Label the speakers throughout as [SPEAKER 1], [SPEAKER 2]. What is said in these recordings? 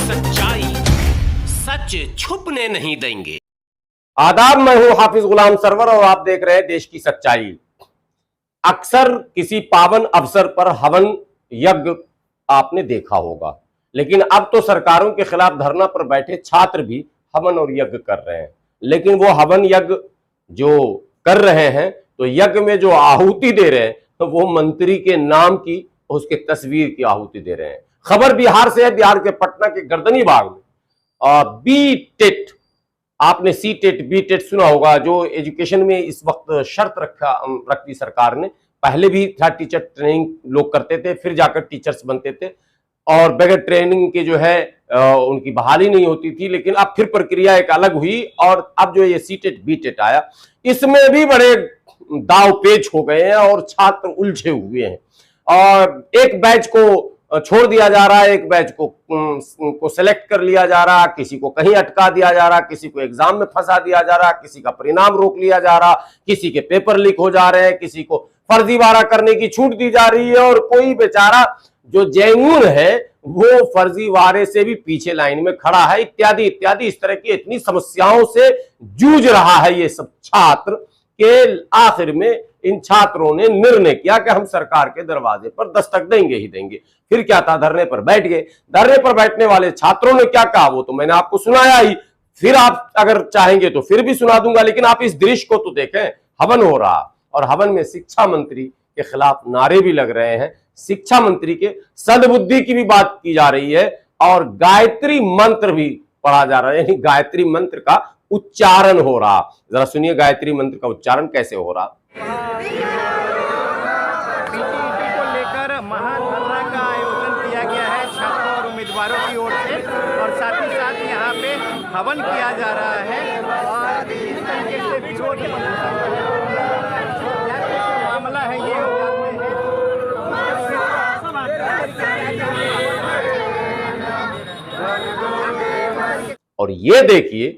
[SPEAKER 1] सच्चाई सच छुपने नहीं देंगे।
[SPEAKER 2] आदाब, मैं हूं हाफिज गुलाम सरवर और आप देख रहे हैं देश की सच्चाई। अक्सर किसी पावन अवसर पर हवन यज्ञ आपने देखा होगा, लेकिन अब तो सरकारों के खिलाफ धरना पर बैठे छात्र भी हवन और यज्ञ कर रहे हैं। लेकिन वो हवन यज्ञ जो कर रहे हैं तो यज्ञ में जो आहुति दे रहे हैं तो वो मंत्री के नाम की, उसके तस्वीर की आहुति दे रहे हैं। खबर बिहार से है। बिहार के पटना के गर्दनीबाग में बी टेट, आपने सी टेट बी टेट सुना होगा, जो एजुकेशन में इस वक्त शर्त रखी सरकार ने। पहले भी था टीचर ट्रेनिंग लोग करते थे, फिर जाकर टीचर्स बनते थे और बगैर ट्रेनिंग के जो है उनकी बहाली नहीं होती थी। लेकिन अब फिर प्रक्रिया एक अलग हुई और अब जो ये सी टेट बी टेट आया, इसमें भी बड़े दाव पेच हो गए हैं और छात्र उलझे हुए हैं। और एक बैच को छोड़ दिया जा रहा है, एक बैच को सेलेक्ट कर लिया जा रहा, किसी को कहीं अटका दिया जा रहा, किसी को एग्जाम में फंसा दिया जा रहा, किसी का परिणाम रोक लिया जा रहा, किसी के पेपर लीक हो जा रहे हैं, किसी को फर्जीवाड़ा करने की छूट दी जा रही है और कोई बेचारा जो जेन्युइन है वो फर्जीवाड़े से भी पीछे लाइन में खड़ा है, इत्यादि इत्यादि। इस तरह की इतनी समस्याओं से जूझ रहा है ये सब छात्र के आखिर में इन छात्रों ने निर्णय किया कि हम सरकार के दरवाजे पर दस्तक देंगे ही देंगे। फिर क्या था, धरने पर बैठ गए। धरने पर बैठने वाले छात्रों ने क्या कहा वो तो मैंने आपको सुनाया ही, फिर आप अगर चाहेंगे तो फिर भी सुना दूंगा। लेकिन आप इस दृश्य को तो देखें, हवन हो रहा और हवन में शिक्षा मंत्री के खिलाफ नारे भी लग रहे हैं, शिक्षा मंत्री के सद्बुद्धि की भी बात की जा रही है और गायत्री मंत्र भी पढ़ा जा रहा है, यानी गायत्री मंत्र का उच्चारण हो रहा। जरा सुनिए गायत्री मंत्र का उच्चारण कैसे हो रहा।
[SPEAKER 3] को लेकर महाधरना का आयोजन किया गया है छात्रों और उम्मीदवारों की ओर से और साथ ही साथ यहाँ पे हवन किया जा रहा है और इस तरीके से विरोध मामला है ये।
[SPEAKER 2] और ये देखिए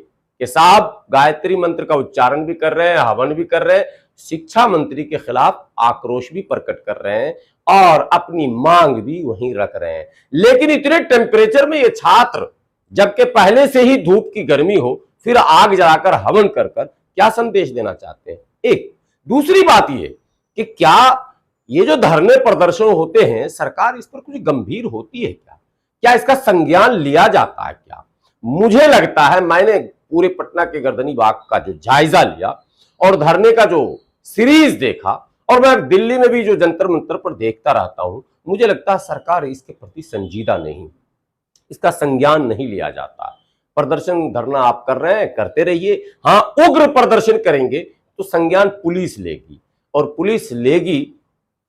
[SPEAKER 2] कि साहब गायत्री मंत्र का उच्चारण भी कर रहे हैं, हवन भी कर रहे हैं, शिक्षा मंत्री के खिलाफ आक्रोश भी प्रकट कर रहे हैं और अपनी मांग भी वहीं रख रहे हैं। लेकिन इतने टेम्परेचर में ये छात्र, जबकि पहले से ही धूप की गर्मी हो, फिर आग जलाकर हवन कर क्या संदेश देना चाहते हैं। एक दूसरी बात ये कि क्या ये जो धरने प्रदर्शन होते हैं, सरकार इस पर कुछ गंभीर होती है क्या इसका संज्ञान लिया जाता है क्या? मुझे लगता है, मैंने पूरे पटना के गर्दनीबाग का जो जायजा लिया और धरने का जो सीरीज देखा और मैं दिल्ली में भी जो जंतर मंतर पर देखता रहता हूं, मुझे लगता है सरकार इसके प्रति संजीदा नहीं, इसका संज्ञान नहीं लिया जाता। प्रदर्शन धरना आप कर रहे हैं, करते रहिए। हाँ, उग्र प्रदर्शन करेंगे तो संज्ञान पुलिस लेगी और पुलिस लेगी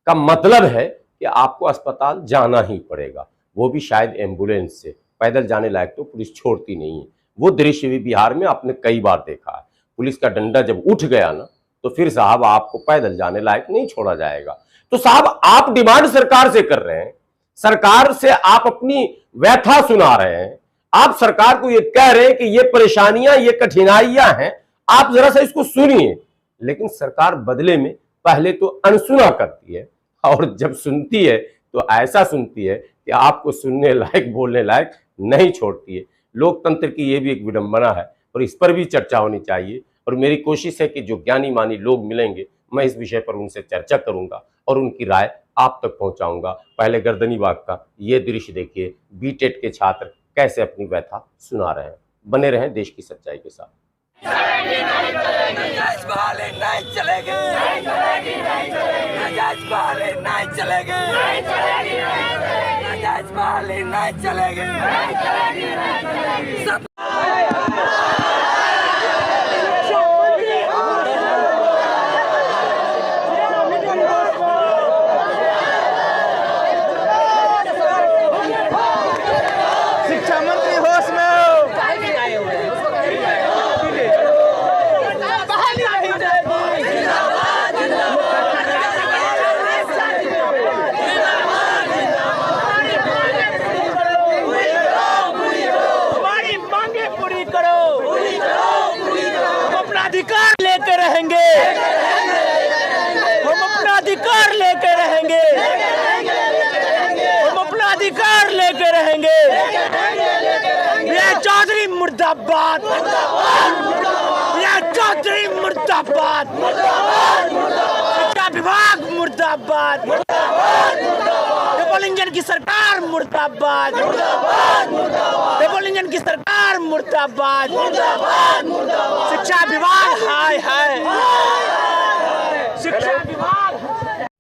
[SPEAKER 2] का मतलब है कि आपको अस्पताल जाना ही पड़ेगा, वो भी शायद एम्बुलेंस से। पैदल जाने लायक तो पुलिस छोड़ती नहीं है। वो दृश्य भी बिहार में आपने कई बार देखा है। पुलिस का डंडा जब उठ गया ना तो फिर साहब आपको पैदल जाने लायक नहीं छोड़ा जाएगा। तो साहब आप डिमांड सरकार से कर रहे हैं, सरकार से आप अपनी व्यथा सुना रहे हैं, आप सरकार को ये कह रहे हैं कि ये परेशानियां, ये कठिनाइयां हैं, आप जरा सा इसको सुनिए। लेकिन सरकार बदले में पहले तो अनसुना करती है और जब सुनती है तो ऐसा सुनती है कि आपको सुनने लायक, बोलने लायक नहीं छोड़ती है। लोकतंत्र की ये भी एक विडंबना है और इस पर भी चर्चा होनी चाहिए। और मेरी कोशिश है कि जो ज्ञानी मानी लोग मिलेंगे, मैं इस विषय पर उनसे चर्चा करूंगा और उनकी राय आप तक पहुंचाऊंगा। पहले गर्दनीबाग का ये दृश्य देखिए, बीटेट के छात्र कैसे अपनी व्यथा सुना रहे हैं। बने रहें देश की सच्चाई के साथ।
[SPEAKER 3] शिक्षा मंत्री होश में हो। हमारी मांगे पूरी करो, हम अपना अधिकार लेके रहेंगे, हम अपना अधिकार लेके रहेंगे, हम अपना अधिकार लेके रहेंगे।
[SPEAKER 4] मुर्दाबाद, चौधरी मुर्दाबाद, शिक्षा विभाग मुर्दाबाद, डबल इंजन की सरकार मुर्दाबाद, डबल इंजन की सरकार मुर्दाबाद, शिक्षा विभाग हाय हाय, शिक्षा विभाग